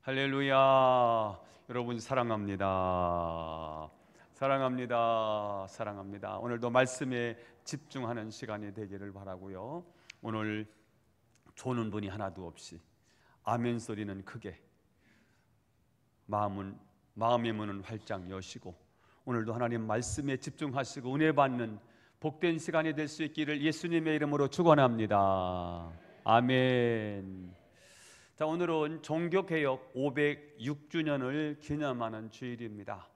할렐루야. 여러분 사랑합니다. 사랑합니다. 사랑합니다. 오늘도 말씀에 집중하는 시간이 되기를 바라고요. 오늘 조는 분이 하나도 없이 아멘 소리는 크게, 마음의 문은 활짝 여시고 오늘도 하나님 말씀에 집중하시고 은혜 받는 복된 시간이 될 수 있기를 예수님의 이름으로 축원합니다. 아멘. 자, 오늘은 종교개혁 506주년을 기념하는 주일입니다.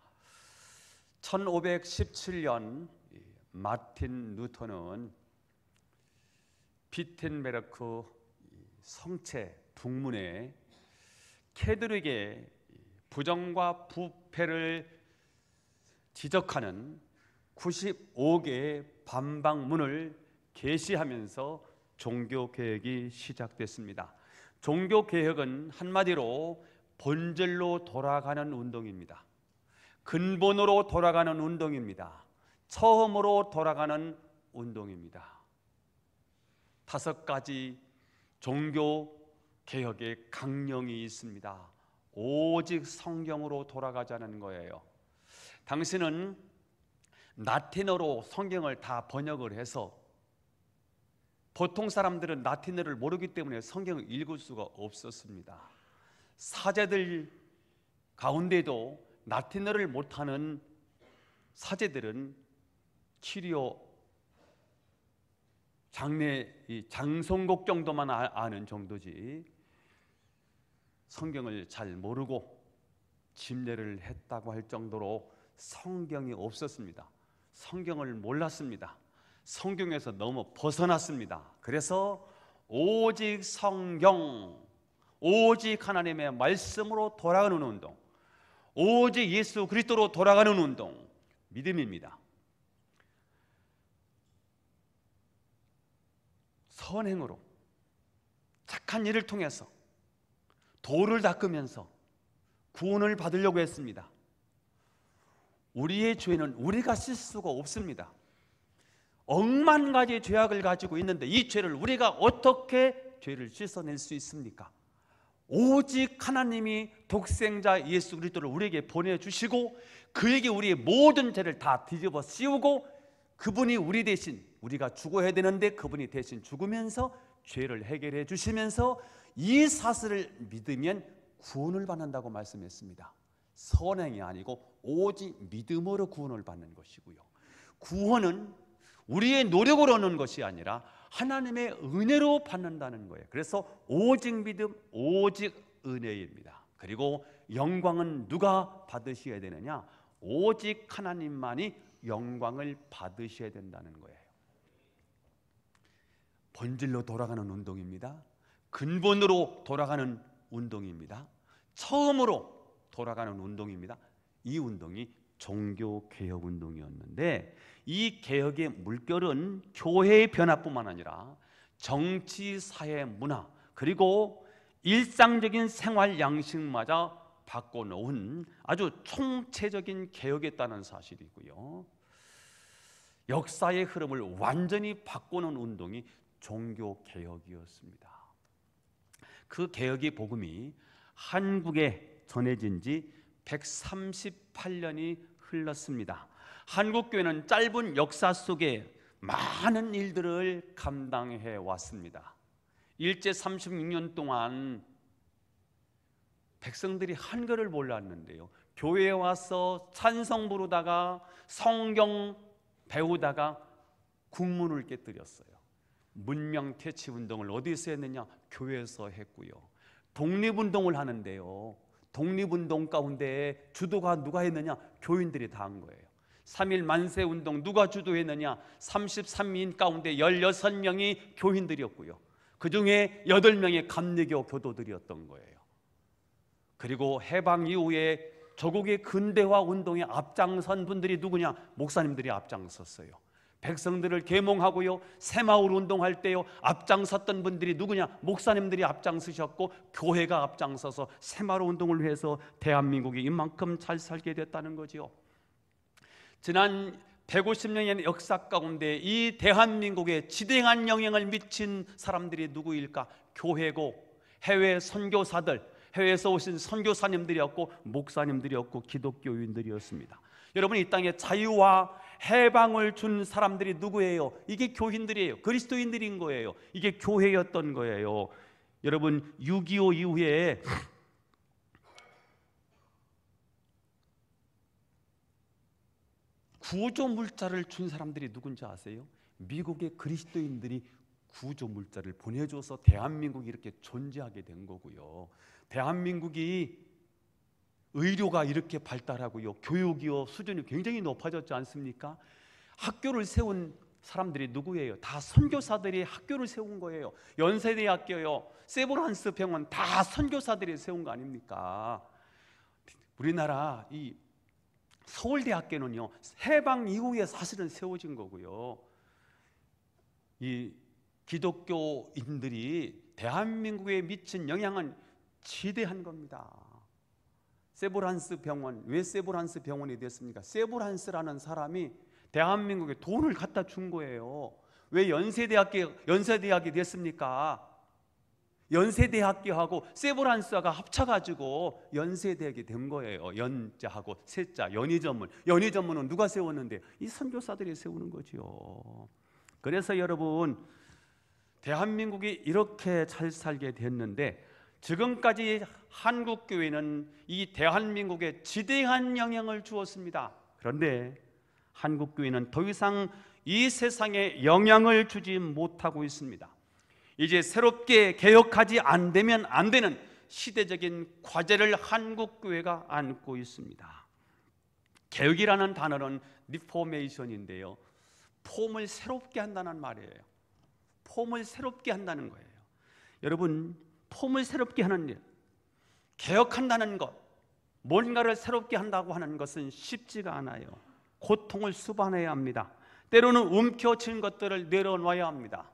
1517년 마틴 루터는 비텐베르크 성체 북문에 캐톨릭의 부정과 부패를 지적하는 95개의 반박문을 게시하면서 종교개혁이 시작됐습니다. 종교개혁은 한마디로 본질로 돌아가는 운동입니다. 근본으로 돌아가는 운동입니다. 처음으로 돌아가는 운동입니다. 5가지 종교개혁의 강령이 있습니다. 오직 성경으로 돌아가자는 거예요. 당신은 라틴어로 성경을 다 번역을 해서, 보통 사람들은 라틴어를 모르기 때문에 성경을 읽을 수가 없었습니다. 사제들 가운데도 라틴어를 못하는 사제들은 키리오 장성곡 정도만 아는 정도지 성경을 잘 모르고 집례를 했다고 할 정도로 성경이 없었습니다. 성경을 몰랐습니다. 성경에서 너무 벗어났습니다. 그래서 오직 성경, 오직 하나님의 말씀으로 돌아가는 운동, 오직 예수 그리스도로 돌아가는 운동, 믿음입니다. 선행으로 착한 일을 통해서 도를 닦으면서 구원을 받으려고 했습니다. 우리의 죄는 우리가 씻을 수가 없습니다. 억만 가지 죄악을 가지고 있는데 이 죄를 우리가 어떻게 죄를 씻어낼 수 있습니까? 오직 하나님이 독생자 예수 그리스도를 우리에게 보내주시고 그에게 우리의 모든 죄를 다 뒤집어 씌우고 그분이 우리 대신, 우리가 죽어야 되는데 그분이 대신 죽으면서 죄를 해결해 주시면서 이 사실을 믿으면 구원을 받는다고 말씀했습니다. 선행이 아니고 오직 믿음으로 구원을 받는 것이고요. 구원은 우리의 노력으로 얻는 것이 아니라 하나님의 은혜로 받는다는 거예요. 그래서 오직 믿음, 오직 은혜입니다. 그리고 영광은 누가 받으셔야 되느냐? 오직 하나님만이 영광을 받으셔야 된다는 거예요. 본질로 돌아가는 운동입니다. 근본으로 돌아가는 운동입니다. 처음으로 돌아가는 운동입니다. 이 운동이 종교개혁 운동이었는데 이 개혁의 물결은 교회의 변화뿐만 아니라 정치, 사회, 문화 그리고 일상적인 생활 양식마저 바꿔놓은 아주 총체적인 개혁이었다는 사실이고요. 역사의 흐름을 완전히 바꿔놓은 운동이 종교개혁이었습니다. 그 개혁의 복음이 한국에 전해진 지 138년이 흘렀습니다. 한국교회는 짧은 역사 속에 많은 일들을 감당해 왔습니다. 일제 36년 동안 백성들이 한글을 몰랐는데요, 교회에 와서 찬송 부르다가 성경 배우다가 국문을 깨뜨렸어요. 문명퇴치운동을 어디서 했느냐? 교회에서 했고요. 독립운동을 하는데요, 독립운동 가운데 주도가 누가 했느냐? 교인들이 다 한 거예요. 3.1 만세운동 누가 주도했느냐? 33인 가운데 16명이 교인들이었고요. 그 중에 8명의 감리교 교도들이었던 거예요. 그리고 해방 이후에 조국의 근대화 운동에 앞장선 분들이 누구냐? 목사님들이 앞장섰어요. 백성들을 계몽하고요, 새마을 운동할 때요 앞장섰던 분들이 누구냐? 목사님들이 앞장서셨고 교회가 앞장서서 새마을 운동을 해서 대한민국이 이만큼 잘 살게 됐다는 거지요. 지난 150년의 역사 가운데 이 대한민국에 지대한 영향을 미친 사람들이 누구일까? 교회고 해외 선교사들, 해외에서 오신 선교사님들이었고 목사님들이었고 기독교인들이었습니다. 여러분, 이 땅에 자유와 해방을 준 사람들이 누구예요? 이게 교인들이에요. 그리스도인들인 거예요. 이게 교회였던 거예요. 여러분, 6.25 이후에 구조물자를 준 사람들이 누군지 아세요? 미국의 그리스도인들이 구조물자를 보내줘서 대한민국이 이렇게 존재하게 된 거고요. 대한민국이 의료가 이렇게 발달하고요, 교육이요 수준이 굉장히 높아졌지 않습니까? 학교를 세운 사람들이 누구예요? 다 선교사들이 학교를 세운 거예요. 연세대학교요, 세브란스 병원 다 선교사들이 세운 거 아닙니까? 우리나라 이 서울대학교는요, 해방 이후에 사실은 세워진 거고요. 이 기독교인들이 대한민국에 미친 영향은 지대한 겁니다. 세브란스 병원, 왜 세브란스 병원이 됐습니까? 세브란스라는 사람이 대한민국에 돈을 갖다 준 거예요. 왜 연세대학이 됐습니까? 연세대학교하고 세브란스가 합쳐가지고 연세대학이 된 거예요. 연자하고 세자, 연희전문은 누가 세웠는데? 이 선교사들이 세우는 거죠. 그래서 여러분, 대한민국이 이렇게 잘 살게 됐는데, 지금까지 한국교회는 이 대한민국에 지대한 영향을 주었습니다. 그런데 한국교회는 더 이상 이 세상에 영향을 주지 못하고 있습니다. 이제 새롭게 개혁하지 않으면 안 되는 시대적인 과제를 한국교회가 안고 있습니다. 개혁이라는 단어는 리포메이션인데요, 폼을 새롭게 한다는 말이에요. 폼을 새롭게 한다는 거예요. 여러분, 폼을 새롭게 하는 일, 개혁한다는 것, 뭔가를 새롭게 한다고 하는 것은 쉽지가 않아요. 고통을 수반해야 합니다. 때로는 움켜쥔 것들을 내려놔야 합니다.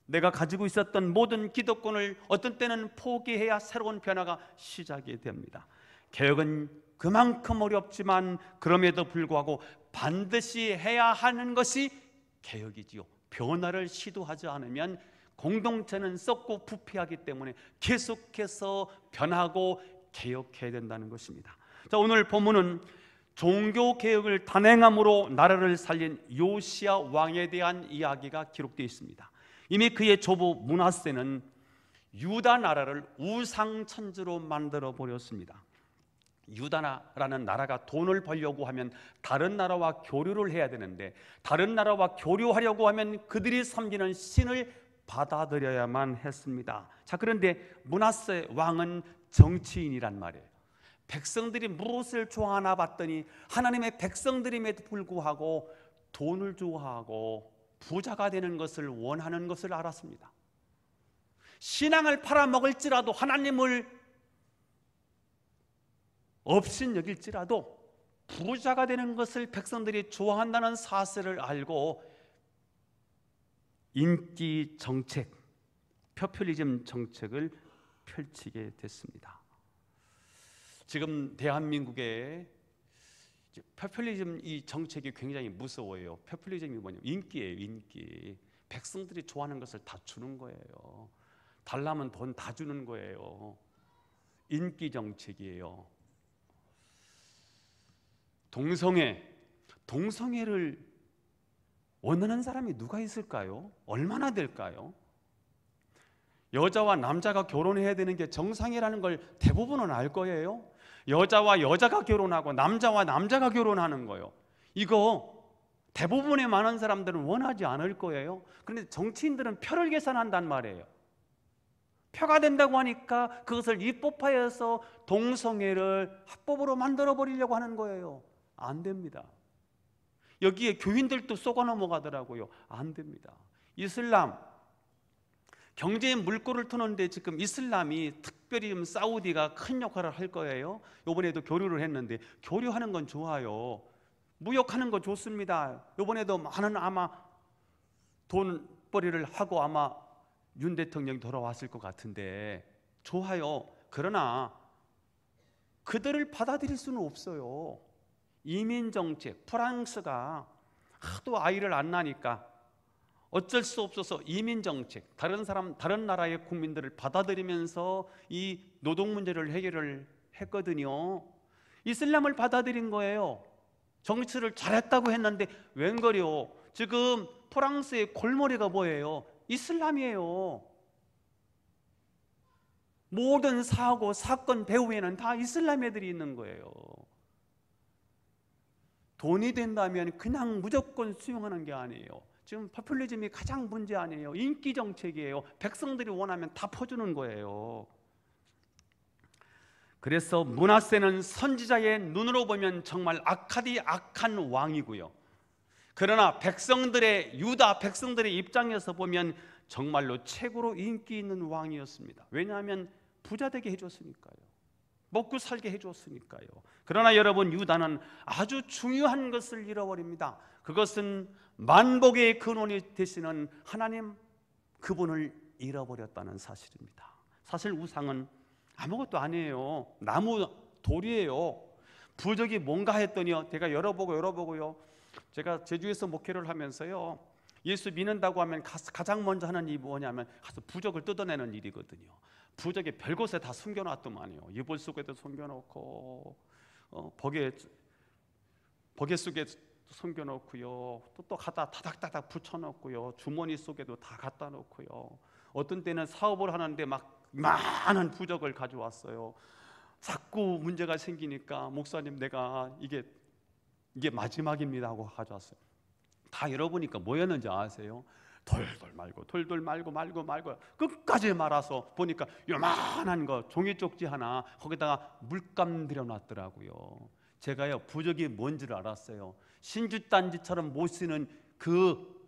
내가 가지고 있었던 모든 기득권을 어떤 때는 포기해야 새로운 변화가 시작이 됩니다. 개혁은 그만큼 어렵지만 그럼에도 불구하고 반드시 해야 하는 것이 개혁이지요. 변화를 시도하지 않으면 공동체는 썩고 부패하기 때문에 계속해서 변하고 개혁해야 된다는 것입니다. 자, 오늘 본문은 종교개혁을 단행함으로 나라를 살린 요시야 왕에 대한 이야기가 기록되어 있습니다. 이미 그의 조부 므낫세는 유다 나라를 우상천지로 만들어 버렸습니다. 유다라는 나라가 돈을 벌려고 하면 다른 나라와 교류를 해야 되는데, 다른 나라와 교류하려고 하면 그들이 섬기는 신을 받아들여야만 했습니다. 자, 그런데 므낫세 왕은 정치인이란 말이에요. 백성들이 무엇을 좋아하나 봤더니 하나님의 백성들임에도 불구하고 돈을 좋아하고 부자가 되는 것을 원하는 것을 알았습니다. 신앙을 팔아먹을지라도, 하나님을 없인 여길지라도 부자가 되는 것을 백성들이 좋아한다는 사실을 알고 인기 정책, 포퓰리즘 정책을 펼치게 됐습니다. 지금 대한민국의 포퓰리즘 이 정책이 굉장히 무서워요. 포퓰리즘이 뭐냐면 인기예요, 인기. 백성들이 좋아하는 것을 다 주는 거예요. 달라면 돈 다 주는 거예요. 인기 정책이에요. 동성애를 원하는 사람이 누가 있을까요? 얼마나 될까요? 여자와 남자가 결혼해야 되는 게 정상이라는 걸 대부분은 알 거예요. 여자와 여자가 결혼하고 남자와 남자가 결혼하는 거예요. 이거 대부분의 많은 사람들은 원하지 않을 거예요. 그런데 정치인들은 표를 계산한단 말이에요. 표가 된다고 하니까 그것을 입법화해서 동성애를 합법으로 만들어 버리려고 하는 거예요. 안 됩니다. 여기에 교인들도 쏘가 넘어가더라고요. 안 됩니다. 이슬람 경제에 물꼬를 트는데 지금 이슬람이 특별히 사우디가 큰 역할을 할 거예요. 이번에도 교류를 했는데, 교류하는 건 좋아요. 무역하는 거 좋습니다. 이번에도 많은 아마 돈벌이를 하고 아마 윤 대통령이 돌아왔을 것 같은데 좋아요. 그러나 그들을 받아들일 수는 없어요. 이민 정책, 프랑스가 하도 아이를 안 낳으니까 어쩔 수 없어서 이민 정책, 다른 나라의 국민들을 받아들이면서 이 노동 문제를 해결을 했거든요. 이슬람을 받아들인 거예요. 정치를 잘했다고 했는데 웬걸요? 지금 프랑스의 골머리가 뭐예요? 이슬람이에요. 모든 사고, 사건 배후에는 다 이슬람 애들이 있는 거예요. 돈이 된다면 그냥 무조건 수용하는 게 아니에요. 지금 포퓰리즘이 가장 문제 아니에요. 인기 정책이에요. 백성들이 원하면 다 퍼주는 거예요. 그래서 므낫세는 선지자의 눈으로 보면 정말 악한 왕이고요. 그러나 유다 백성들의 입장에서 보면 정말로 최고로 인기 있는 왕이었습니다. 왜냐하면 부자 되게 해줬으니까요. 먹고 살게 해줬으니까요. 그러나 여러분, 유다는 아주 중요한 것을 잃어버립니다. 그것은 만복의 근원이 되시는 하나님, 그분을 잃어버렸다는 사실입니다. 사실 우상은 아무것도 아니에요. 나무 돌이에요. 부적이 뭔가 했더니요, 제가 열어보고요. 제가 제주에서 목회를 하면서요, 예수 믿는다고 하면 가장 먼저 하는 일이 뭐냐면 가서 부적을 뜯어내는 일이거든요. 부적이 별곳에 다 숨겨놨더만요. 이불 속에도 숨겨놓고 버개 속에 숨겨놓고요. 또 갖다 다닥다닥 붙여놓고요. 주머니 속에도 다 갖다 놓고요. 어떤 때는 사업을 하는데 막 많은 부적을 가져왔어요. 자꾸 문제가 생기니까 목사님, 내가 이게 마지막입니다 하고 가져왔어요. 다 열어보니까 뭐였는지 아세요? 돌돌 말고 끝까지 말아서 보니까 요만한 거 종이 쪽지 하나, 거기다가 물감 들여놨더라고요. 제가요, 부적이 뭔지를 알았어요. 신주단지처럼 못 쓰는 그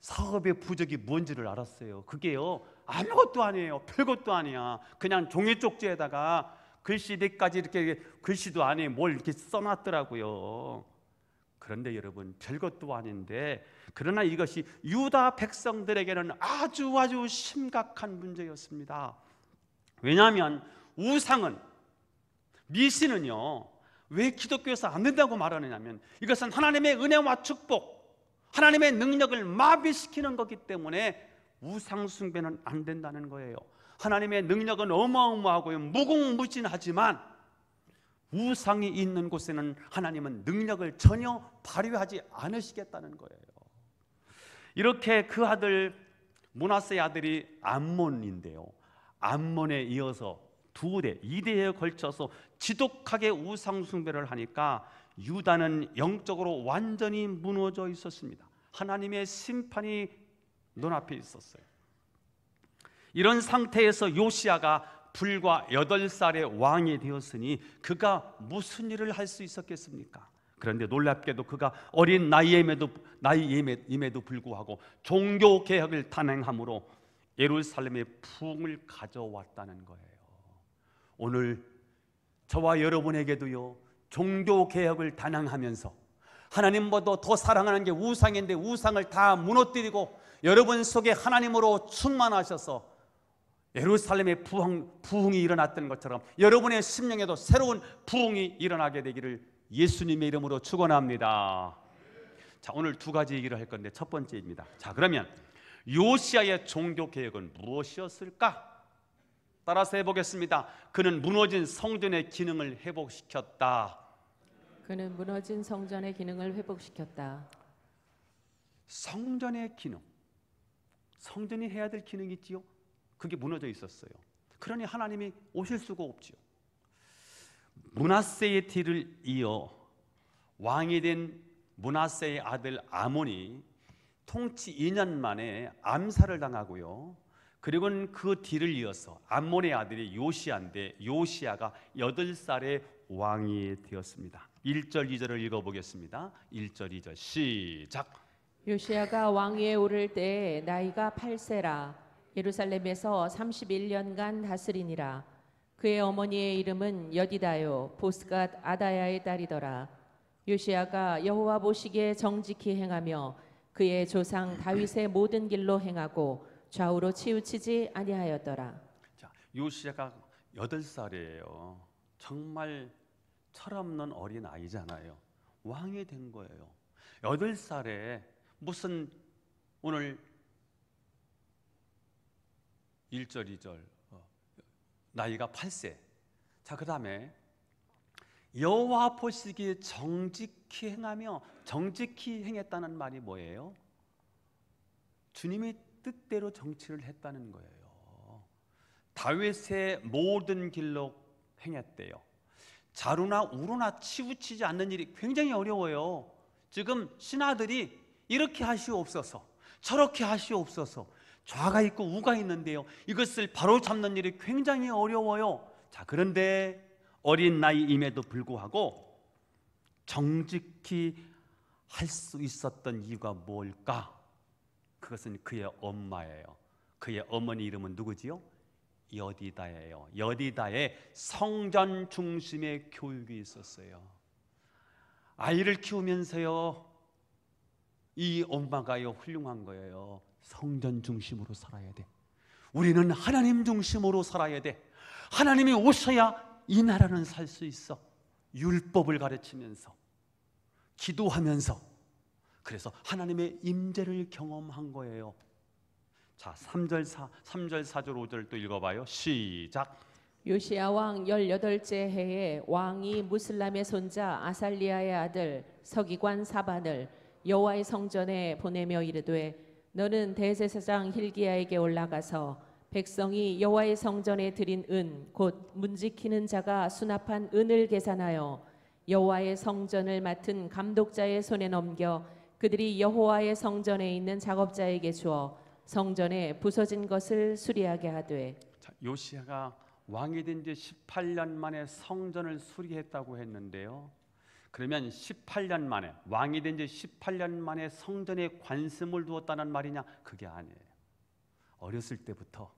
사업의 부적이 뭔지를 알았어요. 그게요, 아무것도 아니에요. 별것도 아니야. 그냥 종이 쪽지에다가 글씨 몇 가지 이렇게, 글씨도 아니에요. 뭘 이렇게 써놨더라고요. 그런데 여러분, 별것도 아닌데, 그러나 이것이 유다 백성들에게는 아주 심각한 문제였습니다. 왜냐하면 우상은, 미신은요, 왜 기독교에서 안 된다고 말하느냐면 이것은 하나님의 은혜와 축복, 하나님의 능력을 마비시키는 거기 때문에 우상 숭배는 안 된다는 거예요. 하나님의 능력은 어마어마하고요, 무궁무진하지만 우상이 있는 곳에는 하나님은 능력을 전혀 발휘하지 않으시겠다는 거예요. 이렇게 그 아들 므낫세의 아들이 암몬인데요, 암몬에 이어서 2대에 걸쳐서 지독하게 우상 숭배를 하니까 유다는 영적으로 완전히 무너져 있었습니다. 하나님의 심판이 눈앞에 있었어요. 이런 상태에서 요시야가 불과 8살의 왕이 되었으니 그가 무슨 일을 할 수 있었겠습니까? 그런데 놀랍게도 그가 어린 나이임에도 불구하고 종교개혁을 단행함으로 예루살렘의 부흥을 가져왔다는 거예요. 오늘 저와 여러분에게도요, 종교개혁을 단행하면서 하나님보다 더 사랑하는 게 우상인데 우상을 다 무너뜨리고 여러분 속에 하나님으로 충만하셔서 예루살렘의 부흥이 일어났던 것처럼 여러분의 심령에도 새로운 부흥이 일어나게 되기를 예수님의 이름으로 축원합니다. 자, 오늘 2가지 얘기를 할 건데 첫 번째입니다. 자, 그러면 요시야의 종교개혁은 무엇이었을까? 따라서 해보겠습니다. 그는 무너진 성전의 기능을 회복시켰다. 그는 무너진 성전의 기능을 회복시켰다. 성전의 기능, 성전이 해야 될 기능이 있지요. 그게 무너져 있었어요. 그러니 하나님이 오실 수가 없지요. 므낫세의 뒤를 이어 왕이 된 므낫세의 아들 아몬이 통치 2년 만에 암살을 당하고요. 그리고는 그 뒤를 이어서 암몬의 아들이 요시야인데 요시야가 8살의 왕이 되었습니다. 1절 2절을 읽어보겠습니다. 1절 2절 시작. 요시야가 왕위에 오를 때 나이가 8세라. 예루살렘에서 31년간 다스리니라. 그의 어머니의 이름은 여디다요 보스갓 아다야의 딸이더라. 요시야가 여호와 보시기에 정직히 행하며 그의 조상 다윗의 모든 길로 행하고 좌우로 치우치지 아니하였더라. 자, 요시야가 8살이에요. 정말 철없는 어린 아이잖아요. 왕이 된 거예요. 8살에 무슨 오늘 1절 2절 나이가 8세. 자, 그 다음에 여호와 보시기에 정직히 행하며, 정직히 행했다는 말이 뭐예요? 주님의 뜻대로 정치를 했다는 거예요. 다윗의 모든 길로 행했대요. 자루나 우루나 치우치지 않는 일이 굉장히 어려워요. 지금 신하들이 이렇게 하시옵소서, 저렇게 하시옵소서, 좌가 있고 우가 있는데요, 이것을 바로잡는 일이 굉장히 어려워요. 자, 그런데 어린 나이임에도 불구하고 정직히 할 수 있었던 이유가 뭘까? 그것은 그의 엄마예요. 그의 어머니 이름은 누구지요? 여디다예요. 여디다의 성전 중심의 교육이 있었어요. 아이를 키우면서요, 이 엄마가요 훌륭한 거예요. 성전 중심으로 살아야 돼. 우리는 하나님 중심으로 살아야 돼. 하나님이 오셔야 이 나라는 살 수 있어. 율법을 가르치면서, 기도하면서, 그래서 하나님의 임재를 경험한 거예요. 자, 3절 4절 5절 또 읽어봐요. 시작. 요시야 왕 18째 해에 왕이 무슬람의 손자 아살리아의 아들 서기관 사반을 여호와의 성전에 보내며 이르되, 너는 대제사장 hil기야에게 올라가서 백성이 여호와의 성전에 드린 은 곧 문지키는 자가 수납한 은을 계산하여 여호와의 성전을 맡은 감독자의 손에 넘겨 그들이 여호와의 성전에 있는 작업자에게 주어 성전에 부서진 것을 수리하게 하되. 자, 요시야가 왕이 된 지 18년 만에 성전을 수리했다고 했는데요, 그러면 18년 만에, 왕이 된 지 18년 만에 성전에 관심을 두었다는 말이냐? 그게 아니에요. 어렸을 때부터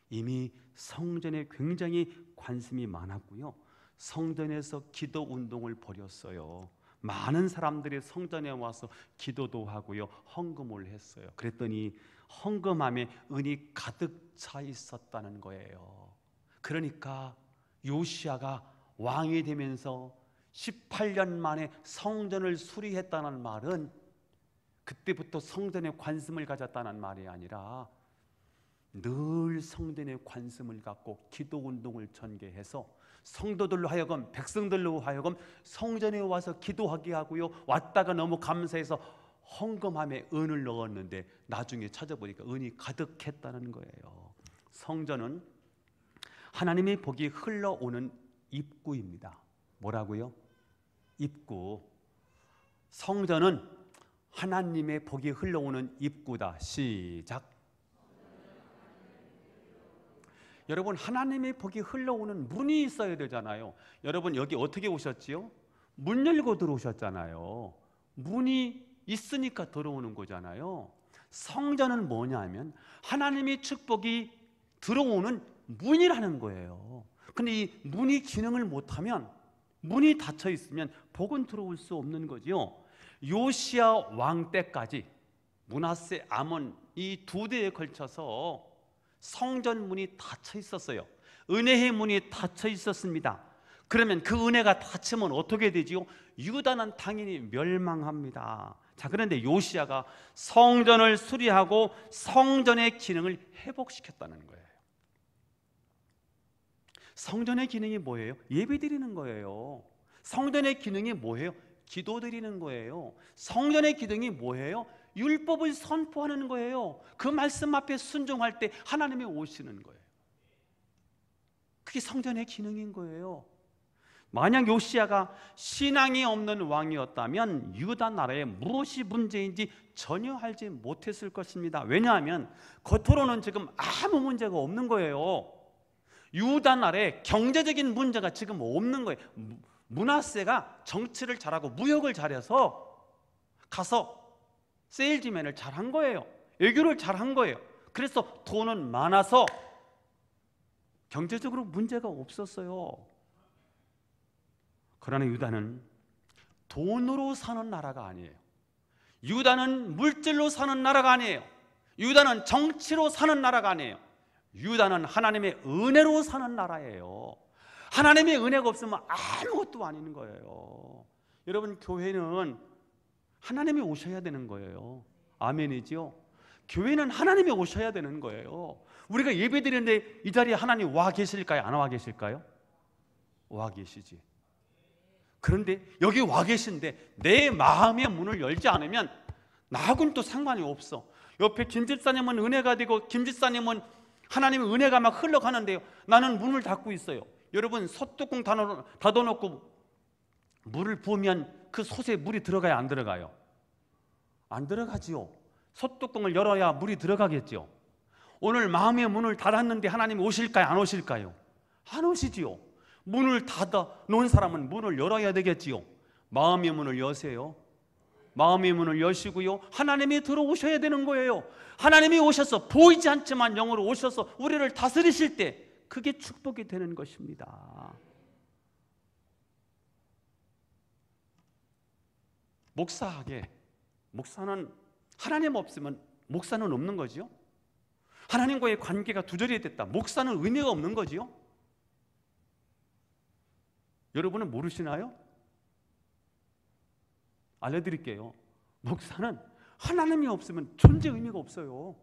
이미 성전에 굉장히 관심이 많았고요, 성전에서 기도 운동을 벌였어요. 많은 사람들이 성전에 와서 기도도 하고요, 헌금을 했어요. 그랬더니 헌금함에 은이 가득 차 있었다는 거예요. 그러니까 요시야가 왕이 되면서 18년 만에 성전을 수리했다는 말은 그때부터 성전에 관심을 가졌다는 말이 아니라 늘 성전에 관심을 갖고 기도 운동을 전개해서 성도들로 하여금, 백성들로 하여금 성전에 와서 기도하게 하고요, 왔다가 너무 감사해서 헌금함에 은을 넣었는데 나중에 찾아보니까 은이 가득했다는 거예요. 성전은 하나님의 복이 흘러오는 입구입니다. 뭐라고요? 입구. 성전은 하나님의 복이 흘러오는 입구다. 시작. 여러분, 하나님의 복이 흘러오는 문이 있어야 되잖아요. 여러분, 여기 어떻게 오셨지요? 문 열고 들어오셨잖아요. 문이 있으니까 들어오는 거잖아요. 성전은 뭐냐면 하나님의 축복이 들어오는 문이라는 거예요. 근데 이 문이 기능을 못하면, 문이 닫혀 있으면 복은 들어올 수 없는 거죠. 요시야 왕 때까지 므낫세, 아몬 이 두 대에 걸쳐서 성전 문이 닫혀 있었어요. 은혜의 문이 닫혀 있었습니다. 그러면 그 은혜가 닫히면 어떻게 되지요? 유다는 당연히 멸망합니다. 자, 그런데 요시야가 성전을 수리하고 성전의 기능을 회복시켰다는 거예요. 성전의 기능이 뭐예요? 예배 드리는 거예요. 성전의 기능이 뭐예요? 기도 드리는 거예요. 성전의 기능이 뭐예요? 율법을 선포하는 거예요. 그 말씀 앞에 순종할 때 하나님이 오시는 거예요. 그게 성전의 기능인 거예요. 만약 요시야가 신앙이 없는 왕이었다면 유다 나라에 무엇이 문제인지 전혀 알지 못했을 것입니다. 왜냐하면 겉으로는 지금 아무 문제가 없는 거예요. 유다 나라에 경제적인 문제가 지금 없는 거예요. 므낫세가 정치를 잘하고 무역을 잘해서 가서 세일즈맨을 잘한 거예요. 외교를 잘한 거예요. 그래서 돈은 많아서 경제적으로 문제가 없었어요. 그러나 유다는 돈으로 사는 나라가 아니에요. 유다는 물질로 사는 나라가 아니에요. 유다는 정치로 사는 나라가 아니에요. 유다는 하나님의 은혜로 사는 나라예요. 하나님의 은혜가 없으면 아무것도 아닌 거예요. 여러분, 교회는 하나님이 오셔야 되는 거예요. 아멘이지요? 교회는 하나님이 오셔야 되는 거예요. 우리가 예배드리는데 이 자리에 하나님 와 계실까요? 안 와 계실까요? 와 계시지. 그런데 여기 와 계신데 내 마음의 문을 열지 않으면 나하고는 또 상관이 없어. 옆에 김 집사님은 은혜가 되고 김 집사님은 하나님의 은혜가 막 흘러가는데요, 나는 문을 닫고 있어요. 여러분, 솥뚜껑 닫아놓고 물을 부으면 그 솥에 물이 들어가요, 안 들어가요? 안 들어가지요. 솥뚜껑을 열어야 물이 들어가겠죠. 오늘 마음의 문을 닫았는데 하나님이 오실까요? 안 오실까요? 안 오시지요. 문을 닫아 놓은 사람은 문을 열어야 되겠지요. 마음의 문을 여세요. 마음의 문을 여시고요, 하나님이 들어오셔야 되는 거예요. 하나님이 오셔서 보이지 않지만 영으로 오셔서 우리를 다스리실 때 그게 축복이 되는 것입니다. 목사는 하나님 없으면 목사는 없는 거지요. 하나님과의 관계가 두절이 됐다, 목사는 의미가 없는 거지요. 여러분은 모르시나요? 알려드릴게요. 목사는 하나님이 없으면 존재 의미가 없어요.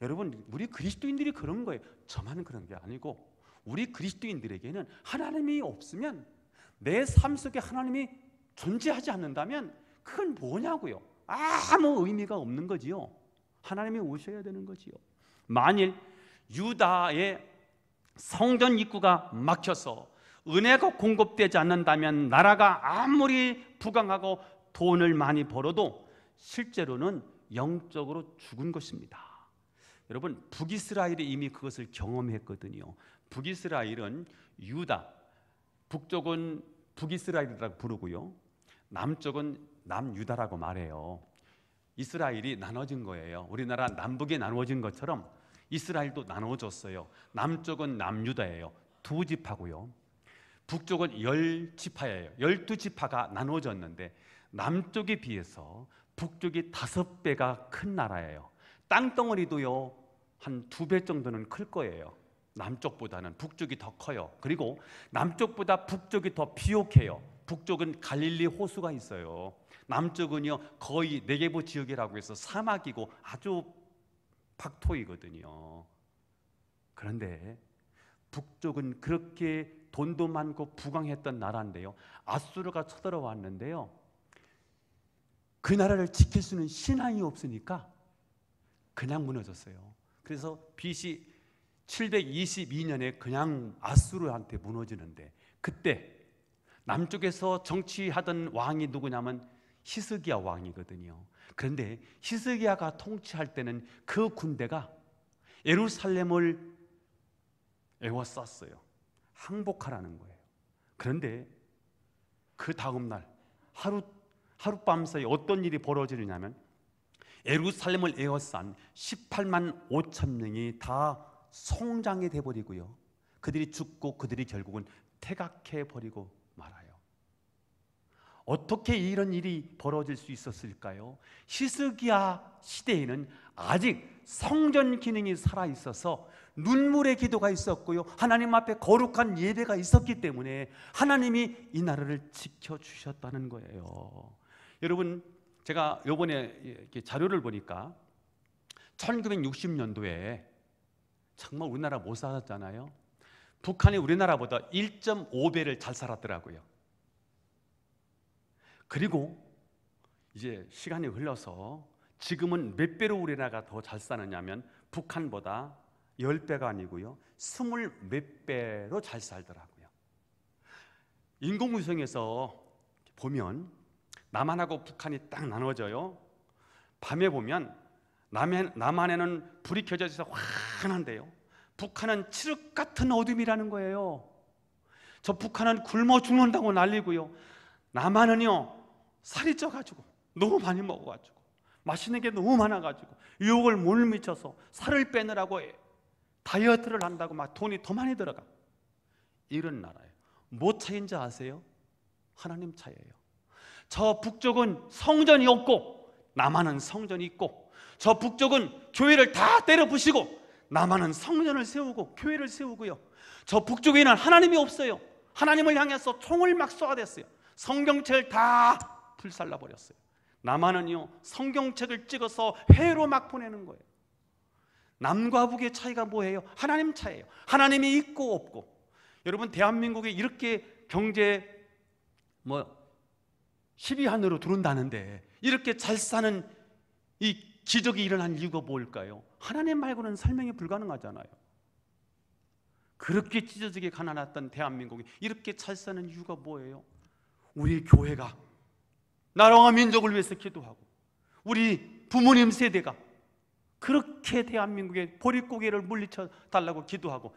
여러분, 우리 그리스도인들이 그런 거예요. 저만 그런 게 아니고 우리 그리스도인들에게는 하나님이 없으면, 내 삶 속에 하나님이 존재하지 않는다면 그건 뭐냐고요. 아무 의미가 없는 거지요. 하나님이 오셔야 되는 거지요. 만일 유다의 성전 입구가 막혀서 은혜가 공급되지 않는다면 나라가 아무리 부강하고 돈을 많이 벌어도 실제로는 영적으로 죽은 것입니다. 여러분, 북이스라엘이 이미 그것을 경험했거든요. 북이스라엘은 유다, 북쪽은 북이스라엘이라고 부르고요, 남쪽은 남유다라고 말해요. 이스라엘이 나눠진 거예요. 우리나라 남북에 나눠진 것처럼 이스라엘도 나눠졌어요. 남쪽은 남유다예요. 2지파고요. 북쪽은 10지파예요. 12지파가 나눠졌는데 남쪽에 비해서 북쪽이 5배가 큰 나라예요. 땅덩어리도요 한 2배 정도는 클 거예요. 남쪽보다는 북쪽이 더 커요. 그리고 남쪽보다 북쪽이 더 비옥해요. 북쪽은 갈릴리 호수가 있어요. 남쪽은요 거의 네게부 지역이라고 해서 사막이고 아주 박토이거든요. 그런데 북쪽은 그렇게 돈도 많고 부강했던 나라인데요, 아수르가 쳐들어왔는데요, 그 나라를 지킬 수 있는 신앙이 없으니까 그냥 무너졌어요. 그래서 BC 722년에 그냥 아수르한테 무너지는데, 그때 남쪽에서 정치하던 왕이 누구냐면 히스기야 왕이거든요. 그런데 히스기야가 통치할 때는 그 군대가 예루살렘을 에워쌌어요. 항복하라는 거예요. 그런데 그 다음 날 하룻밤 사이 어떤 일이 벌어지느냐면, 예루살렘을 에워싼 18만 5천 명이 다 송장이 돼버리고요, 그들이 죽고 그들이 결국은 퇴각해버리고 말아요. 어떻게 이런 일이 벌어질 수 있었을까요? 히스기야 시대에는 아직 성전 기능이 살아있어서 눈물의 기도가 있었고요, 하나님 앞에 거룩한 예배가 있었기 때문에 하나님이 이 나라를 지켜주셨다는 거예요. 여러분, 제가 이번에 자료를 보니까 1960년도에 정말 우리나라 못 살았잖아요. 북한이 우리나라보다 1.5배를 잘 살았더라고요. 그리고 이제 시간이 흘러서 지금은 몇 배로 우리나라가 더 잘 사느냐면 북한보다 10배가 아니고요, 20몇 배로 잘 살더라고요. 인공위성에서 보면 남한하고 북한이 딱 나눠져요. 밤에 보면 남한에는 불이 켜져 있어서 환한데요, 북한은 칠흑 같은 어둠이라는 거예요. 저 북한은 굶어 죽는다고 난리고요, 남한은요 살이 쪄가지고 너무 많이 먹어가지고 맛있는 게 너무 많아가지고 유혹을 못 미쳐서 살을 빼느라고 다이어트를 한다고 막 돈이 더 많이 들어가. 이런 나라예요. 뭐 차이인지 아세요? 하나님 차이예요. 저 북쪽은 성전이 없고 남한은 성전이 있고, 저 북쪽은 교회를 다 때려 부시고 남한은 성전을 세우고 교회를 세우고요, 저 북쪽에는 하나님이 없어요. 하나님을 향해서 총을 막 쏘아댔어요. 성경책을 다 불살라 버렸어요. 남한은요 성경책을 찍어서 해외로 막 보내는 거예요. 남과 북의 차이가 뭐예요? 하나님 차이예요. 하나님이 있고 없고. 여러분 대한민국이 이렇게 경제 10위 안으로 들어온다는데 이렇게 잘 사는 이 기적이 일어난 이유가 뭘까요? 하나님 말고는 설명이 불가능하잖아요. 그렇게 찢어지게 가난했던 대한민국이 이렇게 잘 사는 이유가 뭐예요? 우리 교회가 나라와 민족을 위해서 기도하고 우리 부모님 세대가 그렇게 대한민국의 보릿고개를 물리쳐 달라고 기도하고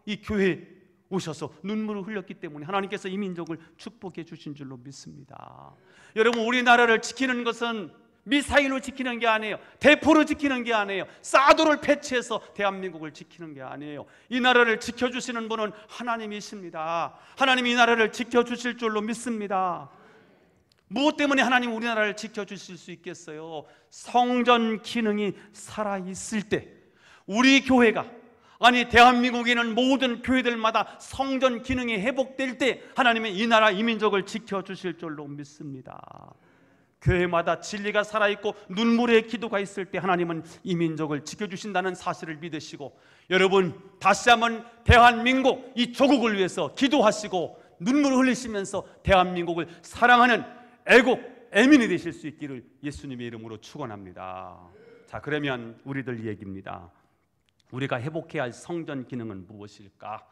이 교회에 오셔서 눈물을 흘렸기 때문에 하나님께서 이 민족을 축복해 주신 줄로 믿습니다. 여러분 우리나라를 지키는 것은 미사일로 지키는 게 아니에요. 대포로 지키는 게 아니에요. 사드를 배치해서 대한민국을 지키는 게 아니에요. 이 나라를 지켜주시는 분은 하나님이십니다. 하나님이 이 나라를 지켜주실 줄로 믿습니다. 무엇 때문에 하나님 우리나라를 지켜주실 수 있겠어요? 성전 기능이 살아있을 때 우리 교회가 대한민국에 있는 모든 교회들마다 성전 기능이 회복될 때 하나님은 이 나라 이 민족을 지켜주실 줄로 믿습니다. 교회마다 진리가 살아있고 눈물의 기도가 있을 때 하나님은 이 민족을 지켜주신다는 사실을 믿으시고 여러분 다시 한번 대한민국 이 조국을 위해서 기도하시고 눈물을 흘리시면서 대한민국을 사랑하는 애국 애민이 되실 수 있기를 예수님의 이름으로 축원합니다. 자, 그러면 우리들 얘기입니다. 우리가 회복해야 할 성전 기능은 무엇일까?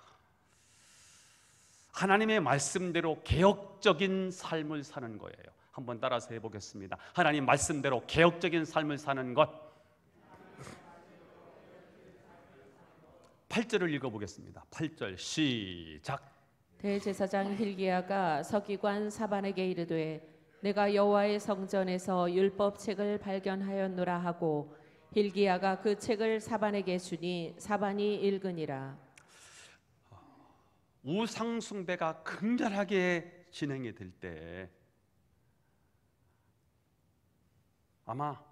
하나님의 말씀대로 개혁적인 삶을 사는 거예요. 한번 따라서 해보겠습니다. 하나님 말씀대로 개혁적인 삶을 사는 것. 8절을 읽어보겠습니다. 8절 시작. 대제사장 hil기야가 서기관 사반에게 이르되 내가 여호와의 성전에서 율법책을 발견하였노라 하고 hil기야가 그 책을 사반에게 주니 사반이 읽으니라. 우상 숭배가 극렬하게 진행이 될 때 아마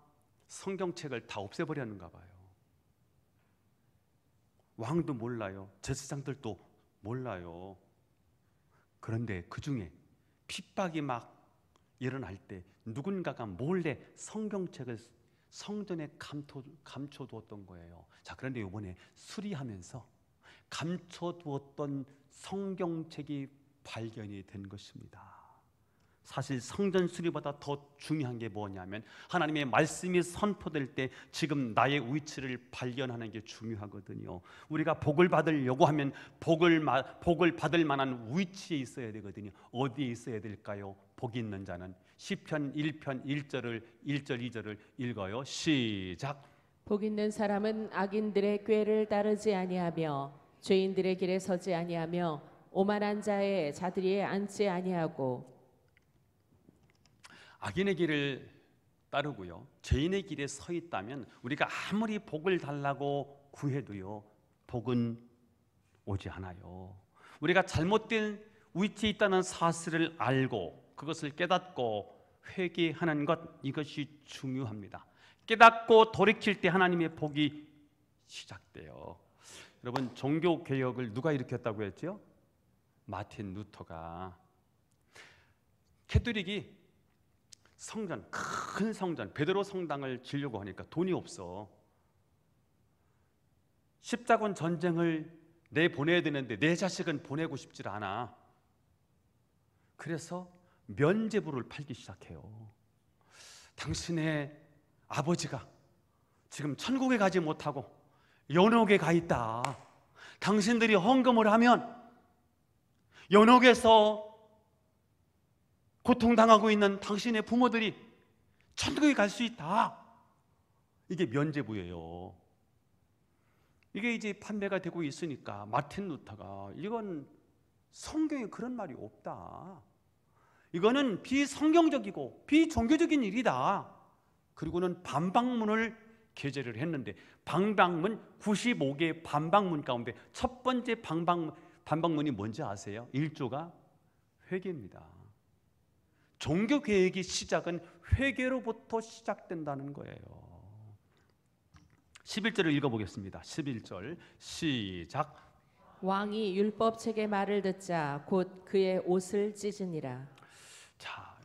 성경책을 다 없애버렸는가 봐요. 왕도 몰라요. 제사장들도 몰라요. 그런데 그 중에 핍박이 막 일어날 때 누군가가 몰래 성경책을 성전에 감춰두었던 거예요. 자, 그런데 이번에 수리하면서 감춰두었던 성경책이 발견이 된 것입니다. 사실 성전 수리보다 더 중요한 게 뭐냐면 하나님의 말씀이 선포될 때 지금 나의 위치를 발견하는 게 중요하거든요. 우리가 복을 받으려고 하면 복을 받을 만한 위치에 있어야 되거든요. 어디에 있어야 될까요? 복이 있는 자는 시편 1편 1절 2절을 읽어요. 시작. 복 있는 사람은 악인들의 꾀를 따르지 아니하며 죄인들의 길에 서지 아니하며 오만한 자의 자들이에 앉지 아니하고. 악인의 길을 따르고요 죄인의 길에 서 있다면 우리가 아무리 복을 달라고 구해도요 복은 오지 않아요. 우리가 잘못된 위치에 있다는 사실을 알고 그것을 깨닫고 회개하는 것, 이것이 중요합니다. 깨닫고 돌이킬 때 하나님의 복이 시작돼요. 여러분 종교개혁을 누가 일으켰다고 했죠? 마틴 루터가. 캐톨릭이 성전, 큰 성전 베드로 성당을 지려고 하니까 돈이 없어. 십자군 전쟁을 내보내야 되는데 내 자식은 보내고 싶지 않아. 그래서 면죄부를 팔기 시작해요. 당신의 아버지가 지금 천국에 가지 못하고 연옥에 가 있다. 당신들이 헌금을 하면 연옥에서 고통당하고 있는 당신의 부모들이 천국에 갈 수 있다. 이게 면죄부예요. 이게 이제 판매가 되고 있으니까 마틴 루터가 이건 성경에 그런 말이 없다. 이거는 비성경적이고 비종교적인 일이다. 그리고는 반박문을 게재를 했는데 반박문 95개 반박문 가운데 첫 번째 반박문이 뭔지 아세요? 1조가 회개입니다. 종교개혁의 시작은 회개로부터 시작된다는 거예요. 11절을 읽어보겠습니다. 11절 시작. 왕이 율법책의 말을 듣자 곧 그의 옷을 찢으니라. 자,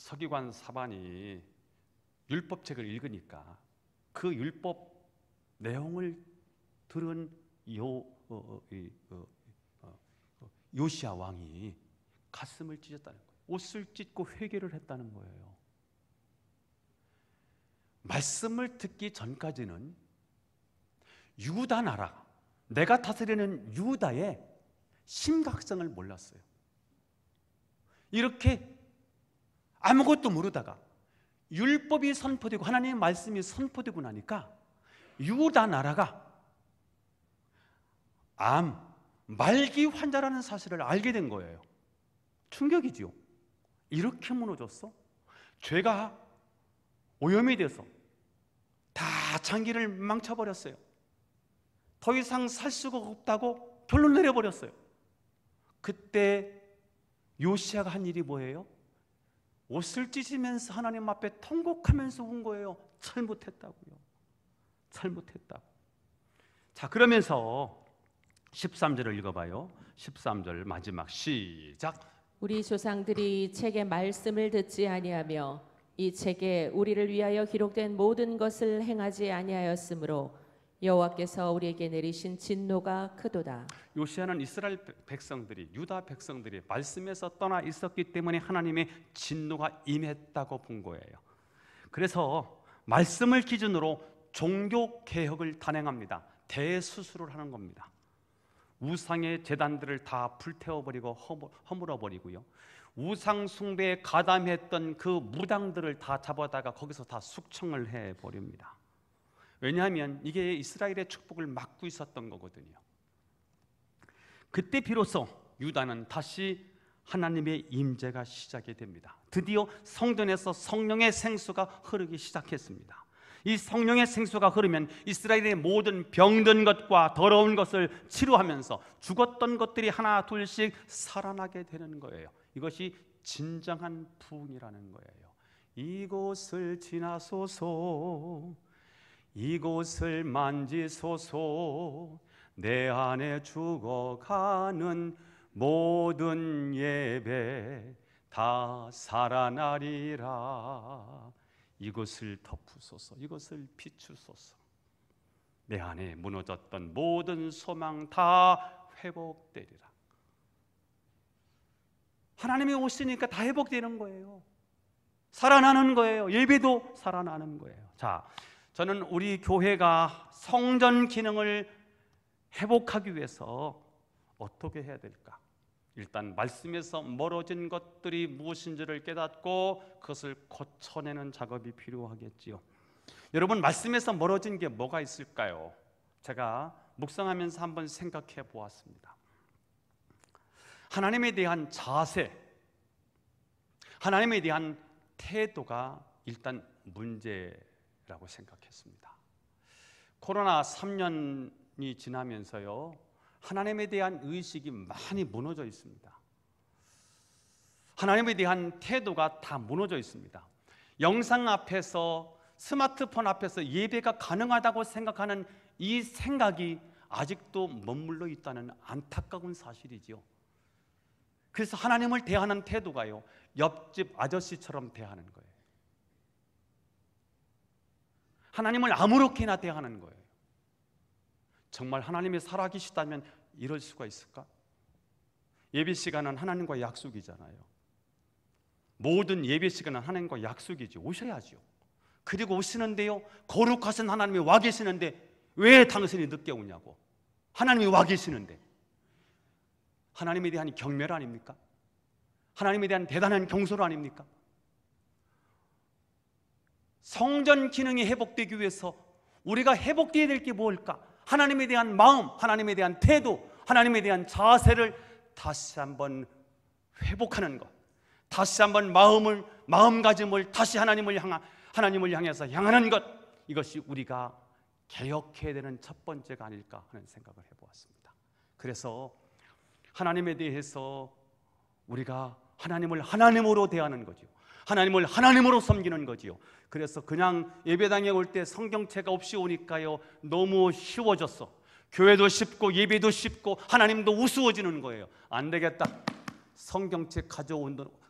서기관 사반이 율법책을 읽으니까 그 율법 내용을 들은 요시야 왕이 가슴을 찢었다는 거예요. 옷을 찢고 회개를 했다는 거예요. 말씀을 듣기 전까지는 유다 나라, 내가 다스리는 유다의 심각성을 몰랐어요. 이렇게 아무것도 모르다가 율법이 선포되고 하나님의 말씀이 선포되고 나니까 유다 나라가 말기 환자라는 사실을 알게 된 거예요. 충격이지요. 이렇게 무너졌어? 죄가 오염이 돼서 다 장기를 망쳐버렸어요. 더 이상 살 수가 없다고 결론 내려버렸어요. 그때 요시야가 한 일이 뭐예요? 옷을 찢으면서 하나님 앞에 통곡하면서 운 거예요. 잘못했다고요. 잘못했다고. 자, 그러면서 13절을 읽어봐요. 13절 마지막 시작. 우리 조상들이 이 책의 말씀을 듣지 아니하며 이 책에 우리를 위하여 기록된 모든 것을 행하지 아니하였으므로 여호와께서 우리에게 내리신 진노가 크도다. 요시야는 이스라엘 백성들이, 유다 백성들이 말씀에서 떠나 있었기 때문에 하나님의 진노가 임했다고 본 거예요. 그래서 말씀을 기준으로 종교 개혁을 단행합니다. 대수술을 하는 겁니다. 우상의 제단들을 다 불태워버리고 허물어버리고요, 우상 숭배에 가담했던 그 무당들을 다 잡아다가 거기서 다 숙청을 해버립니다. 왜냐하면 이게 이스라엘의 축복을 막고 있었던 거거든요. 그때 비로소 유다는 다시 하나님의 임재가 시작이 됩니다. 드디어 성전에서 성령의 생수가 흐르기 시작했습니다. 이 성령의 생수가 흐르면 이스라엘의 모든 병든 것과 더러운 것을 치료하면서 죽었던 것들이 하나 둘씩 살아나게 되는 거예요. 이것이 진정한 부흥이라는 거예요. 이곳을 지나소서, 이곳을 만지소서, 내 안에 죽어가는 모든 예배 다 살아나리라. 이것을 덮으소서, 이것을 비추소서. 내 안에 무너졌던 모든 소망 다 회복되리라. 하나님이 오시니까 다 회복되는 거예요. 살아나는 거예요. 예배도 살아나는 거예요. 자, 저는 우리 교회가 성전 기능을 회복하기 위해서 어떻게 해야 될까? 일단 말씀에서 멀어진 것들이 무엇인지를 깨닫고 그것을 고쳐내는 작업이 필요하겠지요. 여러분, 말씀에서 멀어진 게 뭐가 있을까요? 제가 묵상하면서 한번 생각해 보았습니다. 하나님에 대한 자세, 하나님에 대한 태도가 일단 문제라고 생각했습니다. 코로나 3년이 지나면서요, 하나님에 대한 의식이 많이 무너져 있습니다. 하나님에 대한 태도가 다 무너져 있습니다. 영상 앞에서, 스마트폰 앞에서 예배가 가능하다고 생각하는 이 생각이 아직도 머물러 있다는 안타까운 사실이지요. 그래서 하나님을 대하는 태도가요, 옆집 아저씨처럼 대하는 거예요. 하나님을 아무렇게나 대하는 거예요. 정말 하나님이 살아계시다면 이럴 수가 있을까? 예배 시간은 하나님과 약속이잖아요. 모든 예배 시간은 하나님과 약속이지. 오셔야죠. 그리고 오시는데요, 거룩하신 하나님이 와 계시는데 왜 당신이 늦게 오냐고. 하나님이 와 계시는데. 하나님에 대한 경멸 아닙니까? 하나님에 대한 대단한 경솔 아닙니까? 성전 기능이 회복되기 위해서 우리가 회복되어야 될 게 뭘까? 하나님에 대한 마음, 하나님에 대한 태도, 하나님에 대한 자세를 다시 한번 회복하는 것, 다시 한번 마음가짐을 다시 하나님을 향해서 향하는 것, 이것이 우리가 개혁해야 되는 첫 번째가 아닐까 하는 생각을 해보았습니다. 그래서 하나님에 대해서 우리가 하나님을 하나님으로 대하는 거죠. 하나님을 하나님으로 섬기는 거지요. 그래서 그냥 예배당에 올 때 성경책 없이 오니까요, 너무 쉬워졌어. 교회도 쉽고 예배도 쉽고 하나님도 우스워지는 거예요. 안 되겠다. 성경책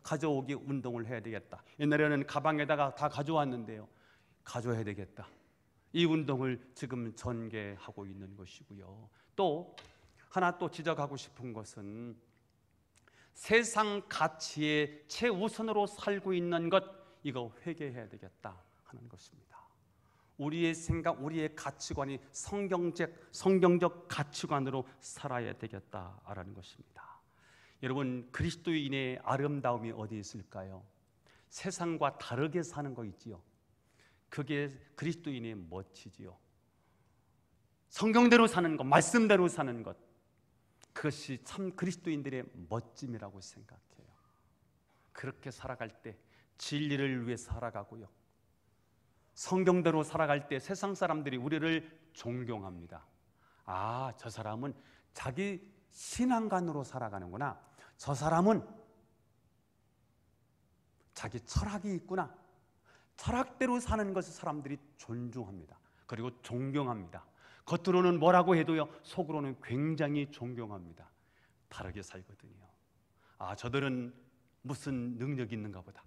가져오기 운동을 해야 되겠다. 옛날에는 가방에다가 다 가져왔는데요, 가져야 되겠다. 이 운동을 지금 전개하고 있는 것이고요. 또 하나 또 지적하고 싶은 것은 세상 가치의 최우선으로 살고 있는 것, 이거 회개해야 되겠다 하는 것입니다. 우리의 생각, 우리의 가치관이 성경적 가치관으로 살아야 되겠다라는 것입니다. 여러분, 그리스도인의 아름다움이 어디 있을까요? 세상과 다르게 사는 거 있지요. 그게 그리스도인의 멋이지요. 성경대로 사는 것, 말씀대로 사는 것, 그것이 참 그리스도인들의 멋짐이라고 생각해요. 그렇게 살아갈 때 진리를 위해 살아가고요, 성경대로 살아갈 때 세상 사람들이 우리를 존경합니다. 아, 저 사람은 자기 신앙관으로 살아가는구나. 저 사람은 자기 철학이 있구나. 철학대로 사는 것을 사람들이 존중합니다. 그리고 존경합니다. 겉으로는 뭐라고 해도요, 속으로는 굉장히 존경합니다. 다르게 살거든요. 아, 저들은 무슨 능력이 있는가 보다.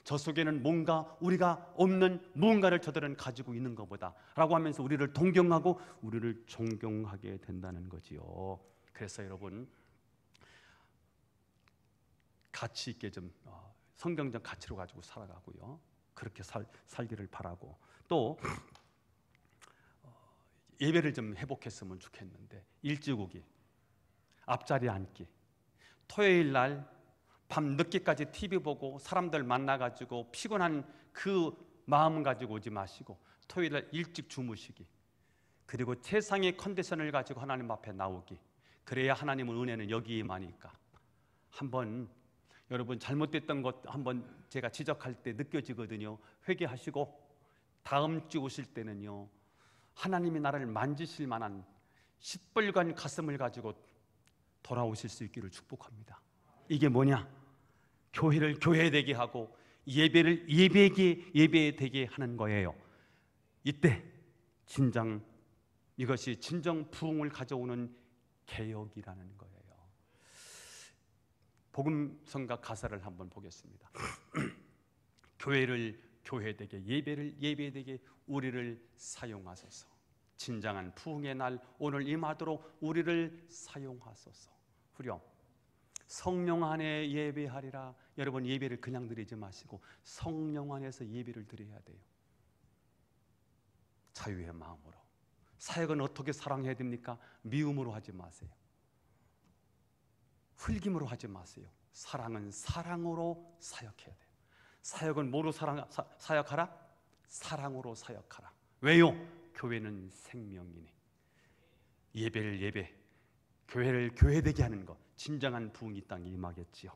저 속에는 뭔가 우리가 없는 무언가를 저들은 가지고 있는 것보다 라고 하면서 우리를 동경하고 우리를 존경하게 된다는 거지요. 그래서 여러분, 가치 있게 좀 성경적 가치로 가지고 살아가고요, 그렇게 살기를 바라고, 또 예배를 좀 회복했으면 좋겠는데, 일찍오기, 앞자리에 앉기, 토요일 날 밤 늦게까지 TV 보고 사람들 만나가지고 피곤한 그 마음 가지고 오지 마시고 토요일 날 일찍 주무시기, 그리고 세상의 컨디션을 가지고 하나님 앞에 나오기, 그래야 하나님의 은혜는 여기에 임하니까. 한번 여러분 잘못됐던 것 한번 제가 지적할 때 느껴지거든요. 회개하시고 다음 주 오실 때는요, 하나님이 나를 만지실 만한 시뻘건 가슴을 가지고 돌아오실 수 있기를 축복합니다. 이게 뭐냐? 교회를 교회되게 하고 예배를 예배되게 하는 거예요. 이때 이것이 진정 부흥을 가져오는 개혁이라는 거예요. 복음성가 가사를 한번 보겠습니다. 교회를 교회되게, 예배를 예배되게 우리를 사용하소서. 진정한 부흥의 날 오늘 임하도록 우리를 사용하소서. 후렴, 성령 안에 예배하리라. 여러분, 예배를 그냥 드리지 마시고 성령 안에서 예배를 드려야 돼요. 자유의 마음으로. 사역은 어떻게 사랑해야 됩니까? 미움으로 하지 마세요. 흘김으로 하지 마세요. 사랑은 사랑으로 사역해야 돼요. 사역은 뭐로 사역하라? 사랑으로 사역하라. 왜요? 교회는 생명이니. 예배를 예배, 교회를 교회되게 하는 것, 진정한 부흥이 땅에 임하겠지요.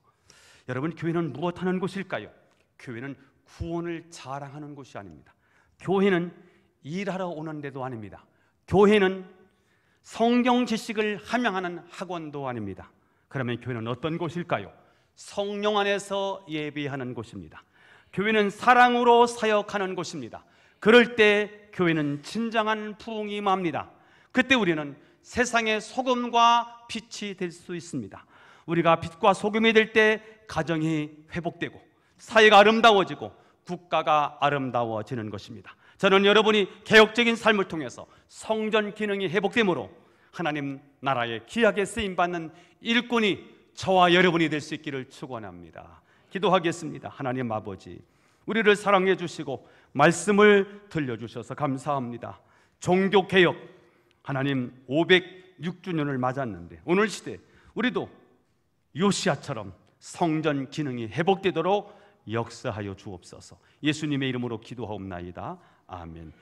여러분, 교회는 무엇하는 곳일까요? 교회는 구원을 자랑하는 곳이 아닙니다. 교회는 일하러 오는 데도 아닙니다. 교회는 성경 지식을 함양하는 학원도 아닙니다. 그러면 교회는 어떤 곳일까요? 성령 안에서 예배하는 곳입니다. 교회는 사랑으로 사역하는 곳입니다. 그럴 때 교회는 진정한 부흥이 임합니다. 그때 우리는 세상의 소금과 빛이 될 수 있습니다. 우리가 빛과 소금이 될 때 가정이 회복되고 사회가 아름다워지고 국가가 아름다워지는 것입니다. 저는 여러분이 개혁적인 삶을 통해서 성전 기능이 회복되므로 하나님 나라에 귀하게 쓰임받는 일꾼이 저와 여러분이 될 수 있기를 축원합니다. 기도하겠습니다. 하나님 아버지, 우리를 사랑해 주시고 말씀을 들려주셔서 감사합니다. 종교개혁, 하나님 506주년을 맞았는데 오늘 시대 우리도 요시야처럼 성전 기능이 회복되도록 역사하여 주옵소서. 예수님의 이름으로 기도하옵나이다. 아멘.